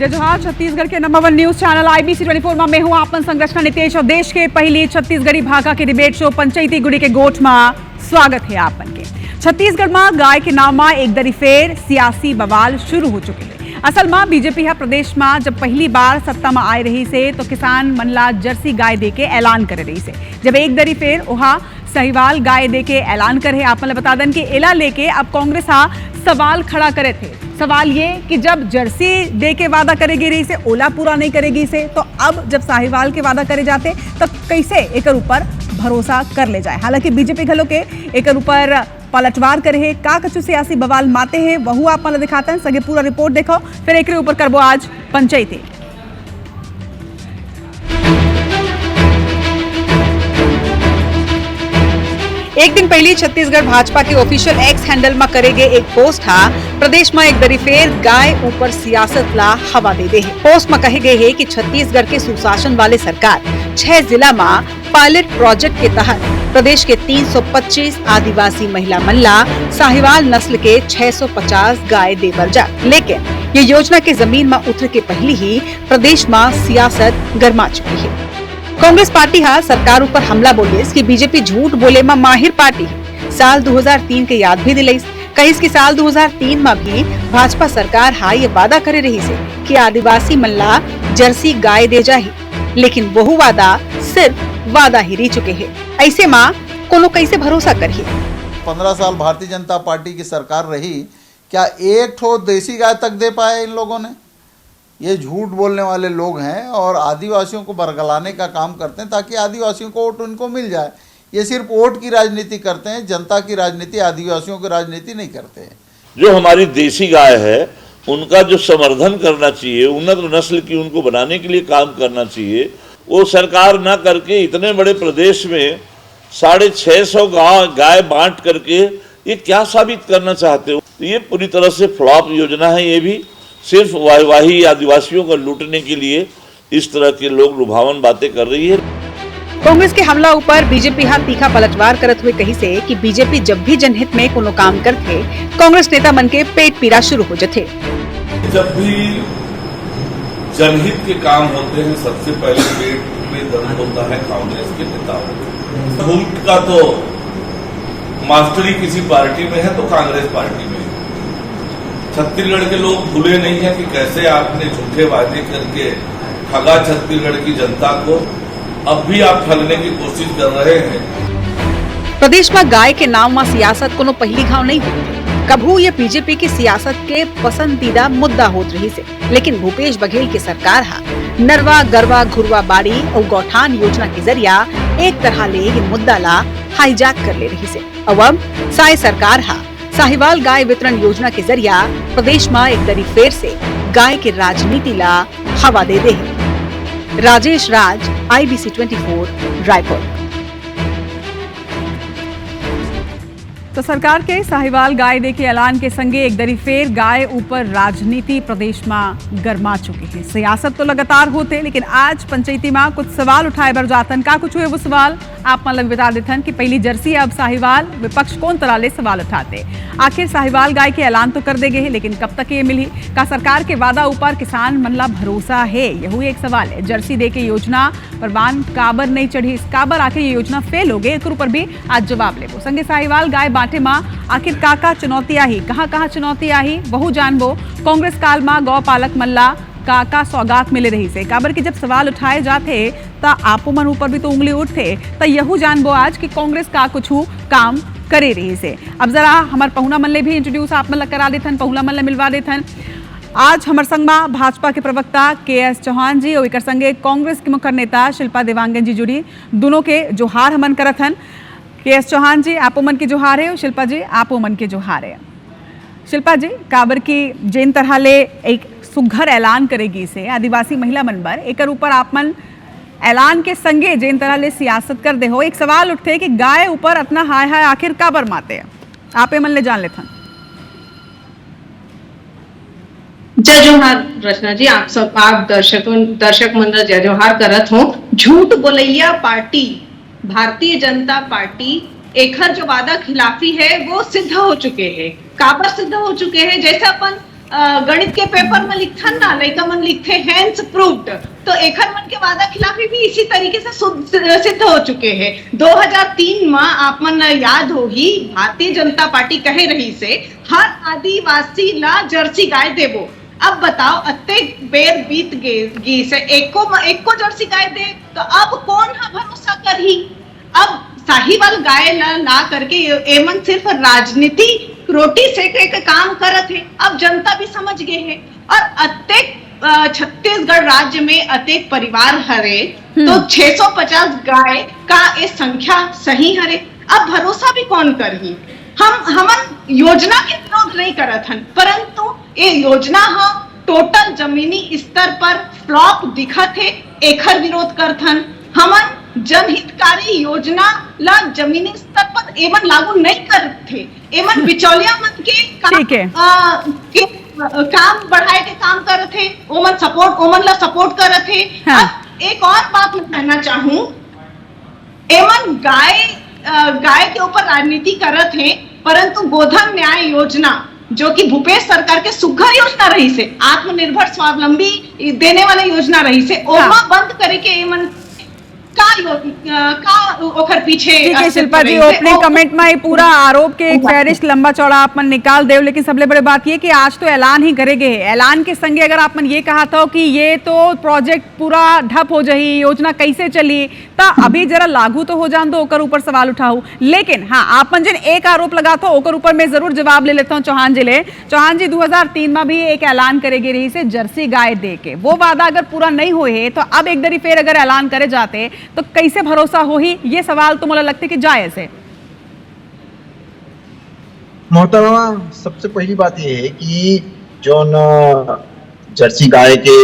जय जोहार। छत्तीसगढ़ के नंबर 1 न्यूज चैनल IBC 24 में मैं हूं आपन संरचना नितेश और देश के पहली छत्तीसगढ़ी भाषा के डिबेट शो पंचायती गुड़ी के गोठ में स्वागत है आपन के। छत्तीसगढ़ में गाय के नाम में एक दरी फेर सियासी बवाल शुरू हो चुके हैं। असल में बीजेपी है प्रदेश में जब पहली बार सत्ता में आए रही से तो किसान मन ला जर्सी गाय दे के ऐलान करे रही से। जब एक दरी फेर वहां साहिवाल गाय दे के ऐलान करे आपन बता दें कि एला लेके अब कांग्रेस सवाल खड़ा करे थे। सवाल ये कि जब जर्सी दे के वादा करेगी रही से ओला पूरा नहीं करेगी से तो अब जब साहिवाल के वादा करे जाते तो कैसे एक ऊपर भरोसा कर ले जाए। हालांकि बीजेपी घलों के एक ऊपर पलटवार करे है का कछु सियासी बवाल माते हैं वह आप दिखाते हैं। सगे पूरा रिपोर्ट देखो फिर एक ऊपर करबो आज पंचायती। एक दिन पहले छत्तीसगढ़ भाजपा के ऑफिशियल एक्स हैंडल में करे गए एक पोस्ट था प्रदेश में एक दरी फेर गाय ऊपर सियासत ला हवा दे है। पोस्ट में कहे गए है कि छत्तीसगढ़ के सुशासन वाले सरकार 6 जिला में पायलट प्रोजेक्ट के तहत प्रदेश के 325 आदिवासी महिला मल्ला साहिवाल नस्ल के 650 गाय देवर जा। लेकिन ये योजना के जमीन में उतर के पहले ही प्रदेश में सियासत गर्मा चुकी है। कांग्रेस पार्टी सरकार ऊपर हमला बोलिस कि बीजेपी झूठ बोले में माहिर पार्टी है। साल 2003 के याद भी दिलाइस कहिस कि साल 2003 में भी भाजपा सरकार ये वादा करे रही से कि आदिवासी मल्ला जर्सी गाय दे जाही, लेकिन वह वादा सिर्फ वादा ही रह चुके हैं। ऐसे माँ कोनो कैसे भरोसा करिए। 15 साल भारतीय जनता पार्टी की सरकार रही, क्या एक ठो देसी गाय तक दे पाए इन लोगों ने? ये झूठ बोलने वाले लोग हैं और आदिवासियों को बरगलाने का काम करते हैं ताकि आदिवासियों को वोट उनको मिल जाए। ये सिर्फ वोट की राजनीति करते हैं, जनता की राजनीति, आदिवासियों की राजनीति नहीं करते हैं। जो हमारी देसी गाय है उनका जो संवर्धन करना चाहिए, उन्नत नस्ल की उनको बनाने के लिए काम करना चाहिए, वो सरकार ना करके इतने बड़े प्रदेश में 650 गाय बांट करके ये क्या साबित करना चाहते हो? ये पूरी तरह से फ्लॉप योजना है। ये भी सिर्फ वाहवाही आदिवासियों को लूटने के लिए इस तरह के लोग लुभावन बातें कर रही है। कांग्रेस के हमला ऊपर बीजेपी तीखा पलटवार करत हुए कही से कि बीजेपी जब भी जनहित में कोनो काम करते कांग्रेस नेता मन के पेट पीड़ा शुरू हो जाते। जब भी जनहित के काम होते हैं सबसे पहले पेट में दर्द होता है कांग्रेस के नेताओं। मुल्क का तो मास्टरी किसी पार्टी में है तो कांग्रेस पार्टी में। छत्तीसगढ़ के लोग भूले नहीं है कि कैसे आपने झूठे वादे करके ठगा छत्तीसगढ़ की जनता को। अब भी आप ठगने की कोशिश कर रहे हैं। प्रदेश में गाय के नाम में सियासत कोनो पहली घाव नहीं होती। कभू ये बीजेपी की सियासत के पसंदीदा मुद्दा होत रही से, लेकिन भूपेश बघेल की सरकार नरवा गरवा घुरवा बाड़ी और गौठान योजना के जरिया एक तरह ले ये मुद्दा ला हाईजैक कर ले रही से। अब साई सरकार साहिवाल गाय वितरण योजना के जरिया प्रदेश में एक दरी फेर से गाय के राजनीति ला हवा दे दे है। राजेश राज, IBC 24, रायपुर। तो सरकार के साहिवाल गाय दे के ऐलान के संगे एक दरी फेर गाय ऊपर राजनीति प्रदेश में गर्मा चुकी है। सियासत तो लगातार होते, लेकिन आज पंचायती में कुछ सवाल उठाए बर जातन। का कुछ हुए वो सवाल आप मतलब बता देथन कि पहली जर्सी अब साहिवाल, विपक्ष कौन तरह ले सवाल उठाते। आखिर साहिवाल गाय के ऐलान तो कर दे गए, लेकिन कब तक ये मिली? का सरकार के वादा ऊपर किसान मनला भरोसा है? यही एक सवाल है। जर्सी दे के योजना पर बान काबर नहीं चढ़ी, काबर आखिर ये योजना फेल हो गई, एक ऊपर भी आज जवाब लेबो। संगे साहिवाल गाय बांटे माँ आखिर का चुनौती आई, कहाँ चुनौती आई बहु जानबो। कांग्रेस काल में गौ पालक मल्ला का सौगात मिले रही से। काबर की जब सवाल उठाए जाते ता आपो मन ऊपर भी तो उंगली उठते, तो यहू जानबो आज कि कांग्रेस का कुछ काम करे रही से। अब जरा हमार पहुना मन ले भी इंट्रोड्यूस आप मन करा देथन, पहुना मन ले मिलवा देथन। आज हमार संग में भाजपा के प्रवक्ता KS चौहान जी और एक संगे कांग्रेस के मुख्य नेता शिल्पा देवांगन जी जुड़ी। दोनों के जोहार हमन करत हन। KS चौहान जी आपो मन के जोहार है और शिल्पा जी आपो मन के जोहार है। शिल्पा जी, काबर की जिन तरह ले एक सुघर ऐलान करेगी से आदिवासी महिला मन बर एक ऊपर आप मन ऐलान के संगे जिन तरह ले सियासत कर दे हो, एक सवाल उठते कि गाय ऊपर अपना हाय आखिर काबर माते हैं? आपे मन ले जान लेथन। जय जोहार रचना जी, आप दर्शक मंडल जय जोहार करत हो। झूठ बोलैया पार्टी भारतीय जनता पार्टी एकर जो वादा खिलाफी है वो सिद्ध हो चुके हैं। काबर सिद्ध हो चुके हैं? जैसे अपन गणित के पेपर में लिखन ना लड़का मन लिखते हैंड्स प्रूव्ड, तो एखर मन के वादा खिलाफी भी इसी तरीके से सिद्ध हो चुके हैं। 2003 में आप मन याद होगी भारतीय जनता पार्टी कहे रही से हर आदिवासी ला जर्सी गाय देवो। अब बताओ अत्ते बेर बीत गई से एको जर्सी गाय दे, तो अब कौन हा भरोसा करही। अब साहिवाल गाय ला करके एमन सिर्फ राजनीति रोटी सेके के काम करत है। अब जनता भी समझ गए है और अत्येक छत्तीसगढ़ राज्य में अत्येक परिवार हरे, तो 650 गाय का ये संख्या सही हरे। अब भरोसा भी कौन करही। हमन योजना के विरोध नहीं करत हन, परंतु ये योजना हम टोटल जमीनी स्तर पर फ्लॉप दिखत है, एखर विरोध करथन। हमन जनहितकारी योजना ला जमीनी स्तर पर एमन लागू नहीं करते, एमन बिचौलिया मन के काम बढ़ाए के काम करत है, ओमन ला सपोर्ट करत है। हाँ। अब एक और बात मैं कहना चाहूँ, एमन गाय के ऊपर राजनीति करत है, परंतु गोधन न्याय योजना जो कि भूपेश सरकार के सुघर योजना रही से, आत्मनिर्भर स्वावलंबी देने वाला योजना रही से, ओमा बंद करे के एमन पीछे। ठीक है शिल्पा जी, ओपनिंग कमेंट में पूरा आरोप के एक फहरिस्त लंबा चौड़ा आप मन निकाल देव, लेकिन सबसे बड़ी बात ये कि आज तो ऐलान ही करेंगे। ऐलान के संगे अगर आप मन ये कहा था कि ये तो प्रोजेक्ट पूरा ठप हो जाही, योजना कैसे चली, तो अभी जरा लागू तो हो जान दो, ओकर ऊपर सवाल उठाऊ। लेकिन हाँ, आप मन जिन एक आरोप लगा था ओकर ऊपर मैं जरूर जवाब ले लेता हूँ चौहान जी ले। चौहान जी 2003 में भी एक ऐलान करेगी रही से जर्सी गाय दे के, वो वादा अगर पूरा नहीं हुए तो अब एक दरी फिर अगर ऐलान करे जाते तो कैसे भरोसा हो ही, ये सवाल तो मुझे लगता है कि जायज है। मोहतरमा, सबसे पहली बात यह है कि जो जर्सी गाय के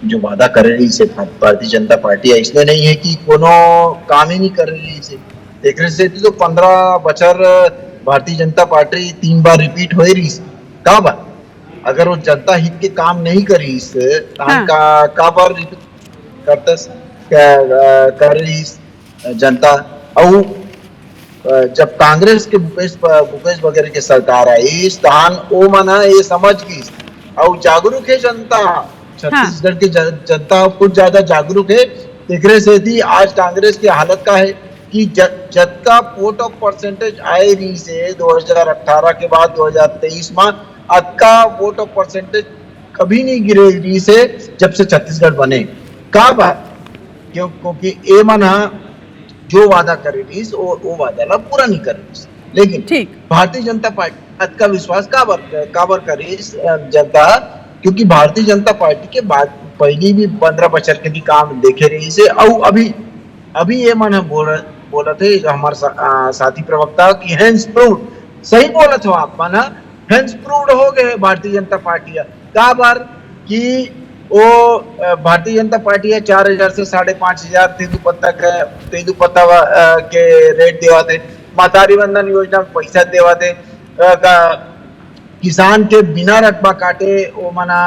जो वादा कर रही से भारतीय जनता पार्टी है, इसलिए नहीं है कि कोनो काम ही नहीं कर रही से। एक से तो 15 बचर भारतीय जनता पार्टी 3 बार रिपीट हो रही से का बात, अगर वो जनता हित के काम नहीं करी से का बार रिपीट करते कर रही जनता। और जब कांग्रेस के भूपेश वगैरह के सरकार आई स्थान ओ मना ये समझ गई और जागरूक है जनता, छत्तीसगढ़ की जनता कुछ ज्यादा जागरूक है। देखने से थी आज कांग्रेस की हालत का है कि जब का वोट ऑफ परसेंटेज आए रही से 2018 के बाद 2023 में अतका वोट ऑफ परसेंटेज कभी नहीं गिरे रही से जब से छत्तीसगढ़ बने का बात, क्योंकि ए मना जो वादा कर रही वो वादा ला पूरा नहीं कर रही। लेकिन भारतीय जनता पार्टी का विश्वास काबर कर रही जनता, क्योंकि भारतीय जनता पार्टी के बाद पहले भी 15 बचर के भी काम देखे रही से। और अभी ये मन बोला थे हमारे साथी प्रवक्ता की हैंड्स प्रूव्ड, सही बोला था आप मन, हैंड्स प्रूव्ड हो गए भारतीय जनता पार्टी का बार कि वो भारतीय जनता पार्टी है 4000 से 5500 तेंदुपत्ता के रेट देवा थे, मातारी वंदन योजना में पैसा देवा थे, किसान के बिना रकबा काटे वो मना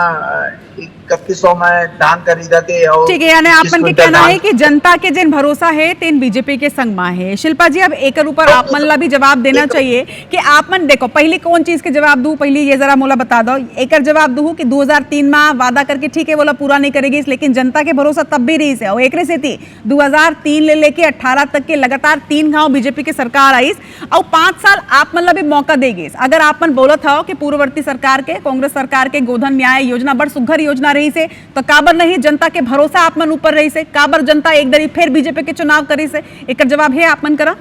3100 में धान खरीदा थे। ठीक है, यानी आप मन के कहना है कि जनता के जिन भरोसा है तेन बीजेपी के संग में है। शिल्पा जी, अब एक ऊपर आप मन ला भी जवाब देना चाहिए कि आप मन देखो पहले कौन चीज के जवाब दूं, पहले ये जरा मोला बता दो। एक जवाब दूं कि 2003 में वादा करके ठीक है बोला पूरा नहीं करेगी, लेकिन जनता के भरोसा तब भी रही से। और एक से थी 2003 ले लेके 18 तक के लगातार 3 गांव बीजेपी के सरकार आई और 5 साल आप मन ला भी मौका देगी। अगर आप मन बोला था कि पूर्ववर्ती सरकार के कांग्रेस सरकार के गोधन न्याय योजना बड़ सुघर योजना रही से, तो काबर नहीं जनता के भरोसा आप मन ऊपर रही से, काबर जनता एक दरी फिर बीजेपी के चुनाव करी से, एक जवाब है आप मन करा।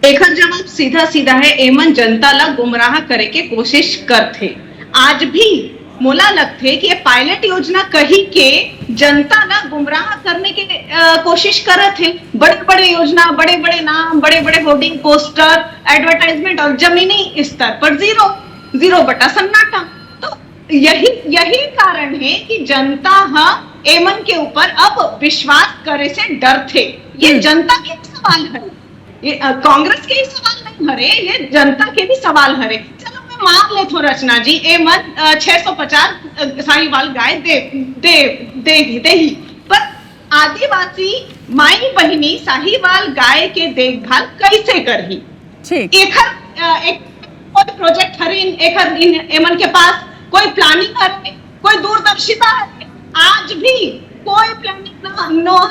एक जवाब सीधा सीधा है, एमन जनता ला गुमराह करे के कोशिश करते। आज भी मोला लगते कि ये पायलट योजना कही के जनता ला गुमराह करने के कोशिश करत है। बड़े बड़े योजना, बड़े बड़े नाम, बड़े बड़े होर्डिंग पोस्टर, एडवर्टाइजमेंट और जमीनी स्तर पर जीरो बटा सन्नाटा। तो यही कारण है कि जनता एमन के ऊपर अब विश्वास करे से डर थे। ये जनता के सवाल है, ये कांग्रेस के ही सवाल नहीं हरे, ये जनता के भी सवाल हरे। चलो मैं मान ले थो रचना जी, एमन 650 साहिवाल गाय देगी, पर आदिवासी माई बहिनी साहिवाल गाय के देखभाल कैसे करही? एक कोई प्रोजेक्ट हरे एमन के पास, कोई प्लानिंग हरे, कोई दूरदर्शिता हरे, आज भी कोई प्लानिंग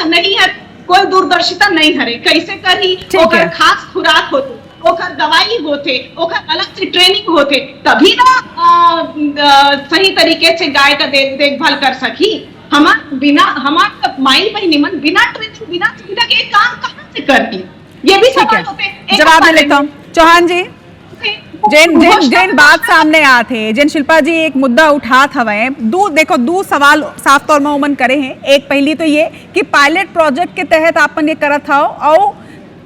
नहीं है, कोई दूरदर्शिता नहीं हरे। कैसे करी ओकर खास खुराक होते, ओकर दवाई होते, ओकर अलग से ट्रेनिंग होते, तभी ना सही तरीके से गाय का देखभाल कर सकी। हमार माई बहनी मन बिना ट्रेनिंग बिना सुविधा के काम कहाँ से करती, ये भी सवाल होते हैं। जवाब दे लेता हूँ चौहान जी। जिन बात सामने आते जिन शिल्पा जी एक मुद्दा उठात हवे दू सवाल साफ तौर में उमन करे हैं। एक पहली तो ये कि पायलट प्रोजेक्ट के तहत आपन ये करत हो और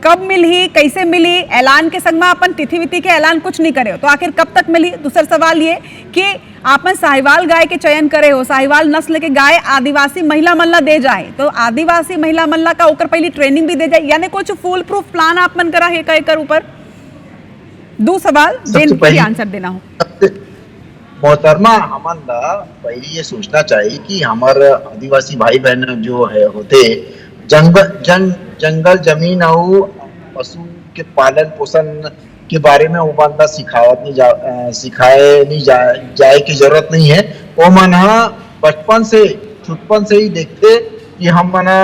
कब मिली, कैसे मिली, ऐलान के संग में अपन तिथि विथि के ऐलान कुछ नहीं करे हो तो आखिर कब तक मिली। दूसरा सवाल ये कि आपन साहिवाल गाय के चयन करे हो, साहिवाल नस्ल के गाय आदिवासी महिला मल्ला दे जाए तो आदिवासी महिला मल्ला का ओकर पहली ट्रेनिंग भी दे जाए, यानी कुछ फुल प्रूफ प्लान आपन करा है कर ऊपर। दो सवाल जिन की आंसर देना हो। मोहतरमा हमन पहले ये सोचना चाहिए कि हमारे आदिवासी भाई बहन जो है होते जंगल जमीन और पशु के पालन पोषण के बारे में वो बंदा सिखाए नहीं जाए की जरूरत नहीं है। वो मन बचपन से छुटपन से ही देखते कि हमारा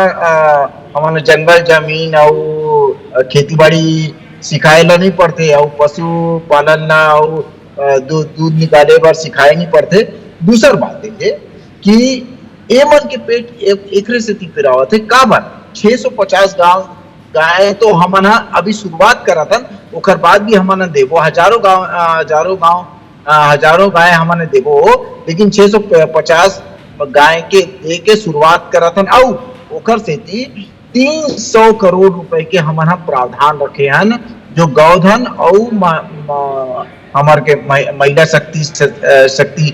जंगल जमीन और खेती बाड़ी सिखाए ला नहीं पड़ते और पशु पालन ना और दूध निकाले बार सिखाए नहीं पड़ते। दूसर बात है कि ए मन के पेट एकरे से पिरावत है का बार 650 गाय तो हमन अभी शुरुआत करा था, ओकर बाद भी हमन देवो हजारों गाय हमन देवो, लेकिन 650 गाय के दे के शुरुआत करा था और ओकर से 300 करोड़ रुपए के हमन प्रावधान रखे हैं जो गौधन और हमार के महिला शक्ति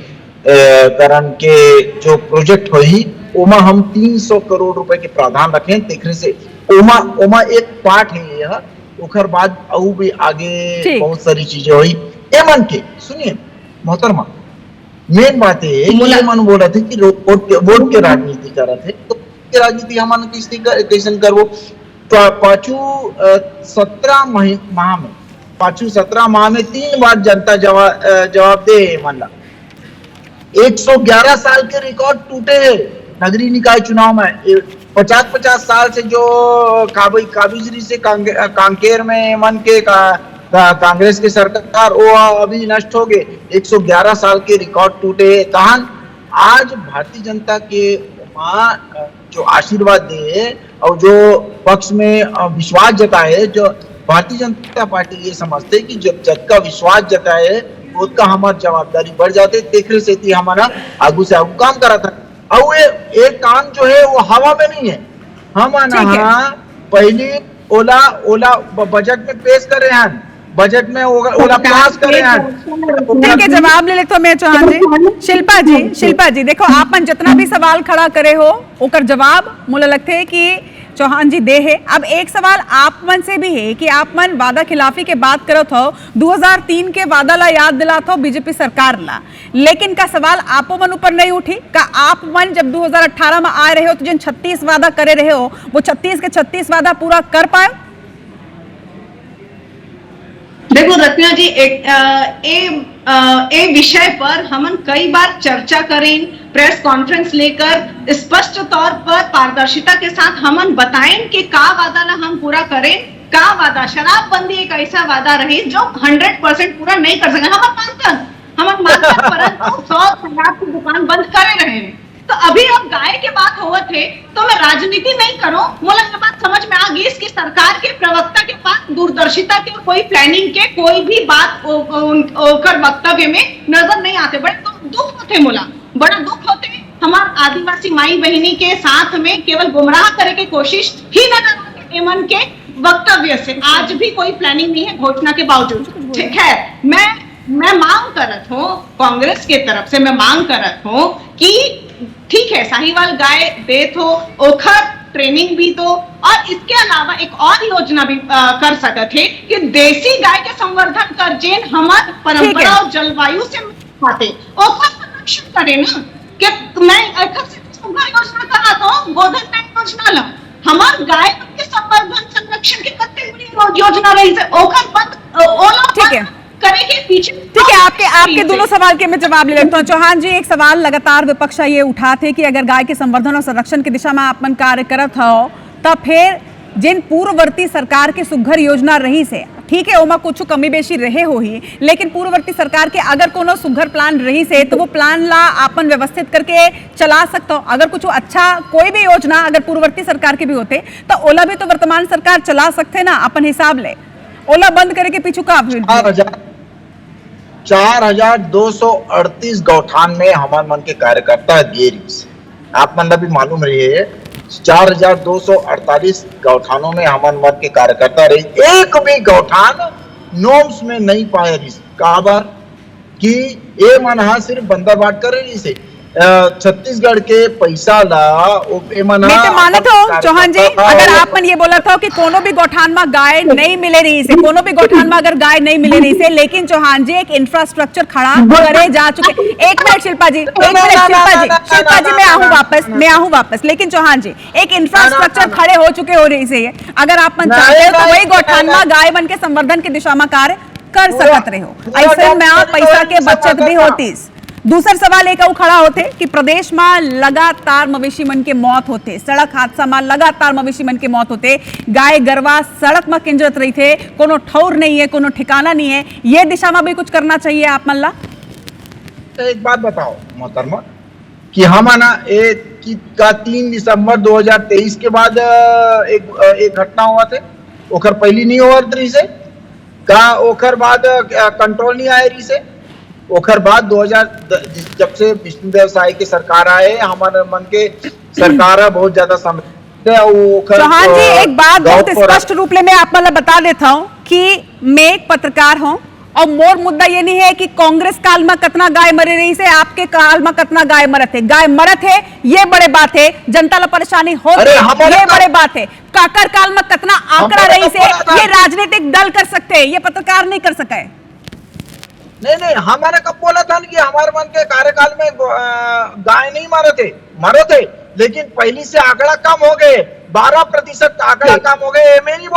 करण के जो प्रोजेक्ट होई ओमा हम 300 करोड़ रुपए के प्रावधान रखे देखने से ओमा एक पार्ट है यह। ओकर बाद और भी आगे बहुत सारी चीजें हुई एमन के। सुनिए मोहतरमा, मेन बात है कि मन बोला थे कि वोट के राजनीति कर रहे थे तो राजनीति हमारे कैसे करवो तो पाँचू 17 माह में 3 बार जनता जवाब दे मन ला। 111 साल के रिकॉर्ड टूटे हैं नगरीय निकाय चुनाव में। 50 साल से जो काबिजरी से कांकेर में मन के कांग्रेस के सरकार वो अभी नष्ट हो गए। 111 साल के रिकॉर्ड टूटे तहन आज भारतीय जनता के जो आशीर्वाद दे और जो पक्ष में विश्वास जताए, जो भारतीय जनता पार्टी ये समझते कि जब का विश्वास जताए उसका हमारी जवाबदारी बढ़ जाते देखने से हमारा आगू से आगू काम करा था। और ये एक काम जो है वो हवा में नहीं है। हम पहली ओला बजट में पेश कर रहे हैं, बजट में ओला पास कर रहे हैं। ठीक है, जवाब ले लेते हो मैं चौहान जी। शिल्पा जी देखो आपन जितना भी सवाल खड़ा करे हो ओकर जवाब मुझे लगते है कि चौहान जी दे है। अब एक सवाल आप मन से भी है कि आप मन वादा खिलाफी के बात करत हो, 2003 के वादा ला याद दिलात हो बीजेपी सरकार ला, लेकिन का सवाल आपो मन ऊपर नहीं उठी का आप मन जब 2018 में आए रहे हो तो जिन 36 वादा करे रहे हो वो 36 के 36 वादा पूरा कर पाए? देखो रत्ना जी, एक विषय पर हमन कई बार चर्चा करें, प्रेस कॉन्फ्रेंस लेकर स्पष्ट तौर पर पारदर्शिता के साथ हमन बताएं कि का वादा ला हम पूरा करें। का वादा शराबबंदी एक ऐसा वादा रही जो 100% पूरा नहीं कर सके। हम मानकर परंतु 100 शराब की दुकान बंद करे रहे हैं। तो अभी अब गाय के बात हुआ थे तो मैं राजनीति नहीं करूं, मुझे ये बात समझ में आ गई इसकी सरकार के प्रवक्ता के पास दूरदर्शिता के कोई प्लानिंग के कोई भी बात ओकर वक्तव्य में नजर नहीं आते। बड़े दुख होते, मुला बड़ा दुख होते। हमारे आदिवासी माई बहनी के साथ में केवल गुमराह करे की कोशिश ही नजर आते एमन के वक्तव्य से। आज भी कोई प्लानिंग नहीं है घोषणा के बावजूद। ठीक है, मैं मांग करत हूँ, कांग्रेस के तरफ से मैं मांग करत हूँ कि ठीक है साहिवाल गाय दे तो ओखर ट्रेनिंग भी दो, और इसके अलावा एक और योजना भी कर सकते थे कि देसी गाय के संवर्धन कर जेन हमार परंपरा और जलवायु से खाते ओखर संरक्षण करे ना। कि मैं योजना कहा तो गोधन योजना ला हमार गाय के संवर्धन संरक्षण के कत्ते बड़ी योजना रही से ओखर बंद ओला करे के पीछे। ठीक है, आपके दोनों सवाल के मैं जवाब ले लेता हूँ। चौहान जी, एक सवाल लगातार विपक्ष ये उठाते कि अगर गाय के संवर्धन और संरक्षण की दिशा में आपन कार्य करत हो तब फिर जिन पूर्ववर्ती सरकार के सुघर योजना रही से, ठीक है ओमा कुछ कमी बेशी रहे हो ही, लेकिन पूर्ववर्ती सरकार के अगर कोनो सुघर प्लान रही से तो वो प्लान ला आपन व्यवस्थित करके चला सकते हो। अगर कुछ अच्छा कोई भी योजना अगर पूर्ववर्ती सरकार के भी होते तो ओला भी तो वर्तमान सरकार चला सकते ना अपन हिसाब ले। ओला बंद करे के पीछू का 4,238 गौठान में हमारे मन के कार्यकर्ता गेरी आप मन भी मालूम रही है। 4,248 गौठानों में हमारे मन के कार्यकर्ता रही, एक भी गौठान नॉर्म्स में नहीं पाए रही काबर कि ये मन हा सिर्फ बंदा बाट कर रही से छत्तीसगढ़ के पैसा ला मैं तो मानत हो चौहान जी, अगर आपन ये बोला था कि कोनो भी गौठान में गाय नहीं मिले रही से, कोनो भी गौठान में अगर गाय नहीं मिले रही से, लेकिन चौहान जी एक इंफ्रास्ट्रक्चर खड़ा करे जा चुके। एक मिनट शिल्पा जी, एक मिनट शिल्पा जी मैं आऊं वापस। लेकिन चौहान जी एक इंफ्रास्ट्रक्चर खड़े हो चुके हो रही से, अगर आपन चाहते हो तो वही गौठान में गाय बन के संवर्धन की दिशा में कार्य कर सकत रहे हो, ऐसे में पैसा के बचत भी होती। दूसरा सवाल एक और खड़ा होते कि प्रदेश में लगातार मवेशी मन के मौत होते, सड़क हादसा में लगातार मवेशी मन के मौत होते, गाय गरवा सड़क में किंजरत रही थे, कोनो ठौर नहीं है, कोनो ठिकाना नहीं है, ये दिशा में भी कुछ करना चाहिए आप मन ला। एक बात बताओ मोहतरमा कि हम ना 3 दिसंबर 2023 के बाद एक घटना हुआ थे, ओकर पहली नहीं हुआ रही से का, ओकर बाद कंट्रोल नहीं आए रही से, ओकर बाद 2000 जब से विष्णुदेव साय की सरकार आए हमारे मन के सरकार बहुत ज्यादा समय। चौहान जी एक बात बहुत स्पष्ट रूप में आप मतलब बता देता हूँ कि मैं एक पत्रकार हूँ और मोर मुद्दा ये नहीं है कि कांग्रेस काल में कितना गाय मरे रही से, आपके काल में कितना गाय मरत है। गाय मरत है ये बड़े बात है, जनता ला परेशानी हो ये बड़े बात है। काकर काल में कितना आंकड़ा रही से ये राजनीतिक दल कर सकते हैं, ये पत्रकार नहीं कर सका है। नहीं हमारे कब बोला था कि हमारे मन के कार्यकाल में गाय नहीं मरे थे, लेकिन पहली से आंकड़ा कम हो गए, 12% आंकड़ा कम हो गए। एमए नहीं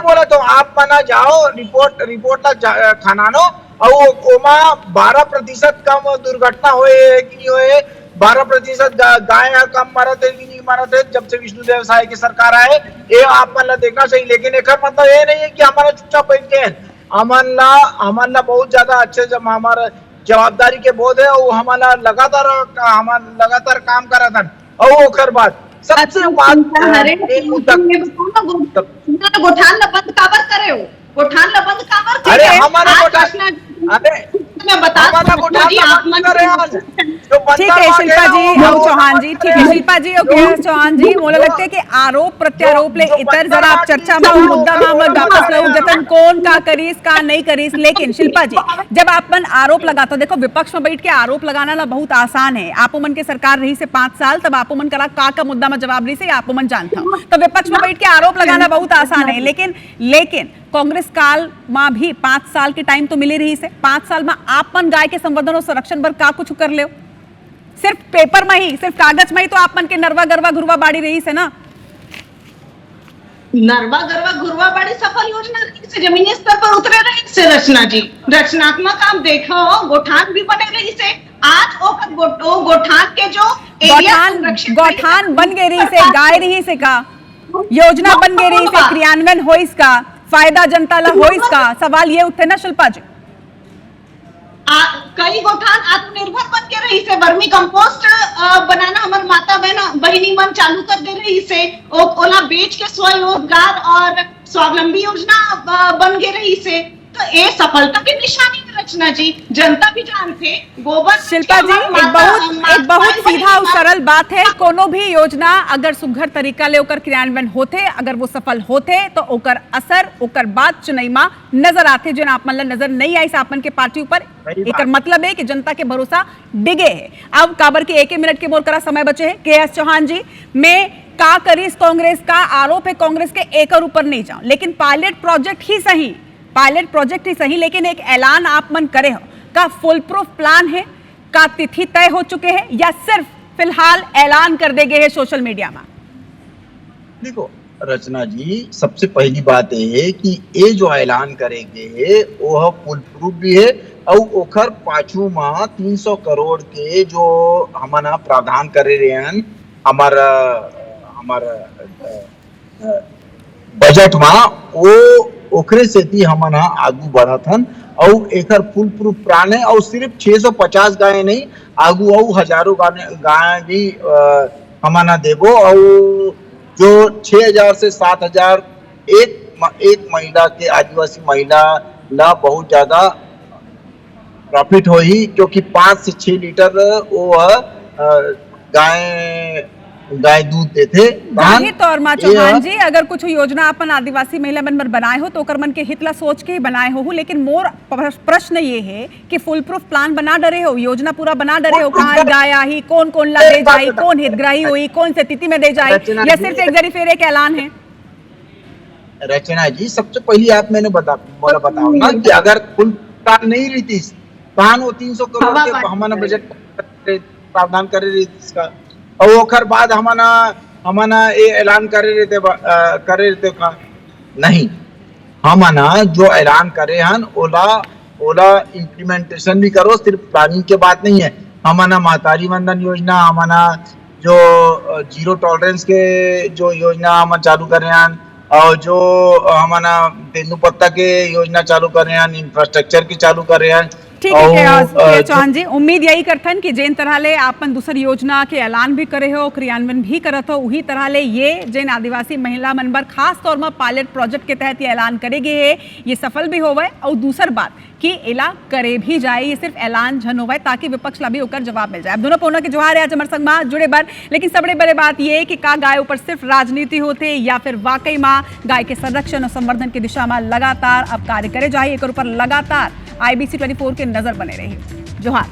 बोला तो आप मना जाओ रिपोर्ट ला खानानो और ओमा 12% कम दुर्घटना होए कि नहीं होए, 12% गाय कम मरत है कि नहीं मरत है जब से विष्णुदेव साय की सरकार आए, ये आप मन ला देखना चाहिए। लेकिन एक मतलब ये नहीं है कि हमारा चुपचाप बैठ के हमारा बहुत ज्यादा अच्छे जब हमारा जवाबदारी के बोध है वो हमारा लगातार काम करा था। और ओकर बाद सबसे गोठान ला बंद काबर करे हो, गोठान ला बंद काबर करे? अरे हमारा गोठान मैं बता ठीक है शिल्पा जी और चौहान जी, ठीक है शिल्पा जी और चौहान जी, मुझे लगता है कि आरोप प्रत्यारोप ले इतर जरा आप चर्चा में मुद्दा में वापस लो जतन कौन का करीस का नहीं करीस। लेकिन शिल्पा जी जब आपन आरोप लगाते, देखो विपक्ष में बैठ के आरोप लगाना ना बहुत आसान है। आपो मन के सरकार रही से 5 साल, तब आपो मन करा का मुद्दा में जवाब रही से आपो मन जानता हूँ, तो विपक्ष में बैठ के आरोप लगाना बहुत आसान है। लेकिन कांग्रेस काल में भी 5 साल के टाइम तो मिले रही से, 5 साल में आपन गाय के संवर्धन और संरक्षण पर का कुछ कर ले, सिर्फ पेपर में ही, सिर्फ कागज में ही तो आपन के नरवा गरवा घुरवा बाड़ी रही से ना। नरवा गरवा घुरवा बाड़ी सफल योजना से जमीनी स्तर पर उतरे रही से रचना जी, रचनात्मक आप देखो गोठान भी बने रही से। आज ओ गोठान के जो गोठान बन गए रही से, गाय रही से का योजना बन गई रही से, क्रियान्वयन हो इसका फायदा जनता ला हो इसका, सवाल ये उठे ना शिल्पा जी। कई गोठान आत्मनिर्भर बन के रही से, वर्मी कंपोस्ट बनाना हमारे माता बहनी मन चालू कर दे रही से, ओला बेच के स्वरोजगार और स्वावलंबी योजना बन के रही से। तो ये सफलता की निशानी है रचना जी, जनता भी जानते गोबर। शिल्पा जी एक बहुत सीधा और सरल बात है, कोनो भी योजना अगर सुघर तरीका ले ओकर क्रियान्वयन होते, अगर वो सफल होते तो ओकर असर ओकर बाद चुनाई में नजर आते, जो आप मतलब नजर नहीं आई आपन के पार्टी ऊपर। एक मतलब है कि जनता के भरोसा डिगे है। अब काबर के 1 मिनट के मोर करा समय बचे है। KS चौहान जी मैं का करीस कांग्रेस का आरोप है, कांग्रेस के एक और ऊपर नहीं जाऊं, लेकिन पायलट प्रोजेक्ट ही सही, लेकिन एक ऐलान आप मन करे हो का फुल प्रूफ प्लान है, का तिथि तय हो चुके हैं या सिर्फ फिलहाल ऐलान कर दे गए हैं सोशल मीडिया में? देखो रचना जी, सबसे पहली बात ये है कि ये जो ऐलान करेंगे वो फुल प्रूफ भी है और ओखर पाछू में 300 करोड़ के जो हमना प्रावधान करे रहे हैं हमारा बजट में वो ओकरे से भी हमना आगू बढ़त हन और एकर फुल प्रूफ प्लान है और सिर्फ 650 गाय नहीं आगू और हजारों गाय भी हमना देबो और जो 6,000 से 7,000 एक महिला के आदिवासी महिला ला बहुत ज्यादा प्रॉफिट हो ही, क्योंकि 5 से 6 लीटर वो गाय दूध देते। जाहिर तौर में चौहान जी, अगर कुछ योजना अपन आदिवासी महिला मन पर बनाए हो तो ओकर मन के हित ला सोच के बनाए हो, लेकिन मोर प्रश्न ये है कि फुल प्रूफ प्लान बना डरे हो, योजना पूरा बना डरे हो, कहाँ गाय आई, कौन कौन ला दे जाई, कौन हितग्राही हुई, कौन से तिथि में दे जाए, या सिर्फ एक जरीफेरे के ऐलान है? रचना जी, सबसे पहली आप मैंने बताओ ना कि अगर फुल प्लान नहीं रहती कहां वो 300 करोड़ के हमारा बजट प्रावधान करे रही इसका, और ओखर बाद हमारा ये ऐलान करे रहते का नहीं, हमारा जो ऐलान करे हन ओला इम्प्लीमेंटेशन भी करो, सिर्फ प्लानिंग के बात नहीं है। हमारा महतारी वंदन योजना, हमारा जो जीरो टॉलरेंस के जो योजना हम चालू कर रहे हैं और जो हमारा तेंदुपत्ता के योजना चालू कर रहे हैं, इंफ्रास्ट्रक्चर की चालू कर रहे हैं। ठीक है चौहान जी, उम्मीद यही करथन कि जेन तरह ले आपन दूसर योजना के ऐलान भी करे हो, क्रियान्वयन भी करत हो, उही तरह ले ये जेन आदिवासी महिला मन बर खास तौर में पायलट प्रोजेक्ट के तहत ये ऐलान करेगे है, ये सफल भी होवे और दूसर बात कि एला करे भी जाए, ये सिर्फ ऐलान झन होवे ताकि विपक्ष ला भी ओकर जवाब मिल जाए। अब दोनों पौना के जोहार है आज हमारे संग में जुड़े बर, लेकिन सबसे बड़े बात ये है कि का गाय ऊपर सिर्फ राजनीति होते या फिर वाकई में गाय के संरक्षण और संवर्धन की दिशा में लगातार अब कार्य करे जाए, एक ऊपर लगातार IBC 24 के नजर बने रही। जोहार।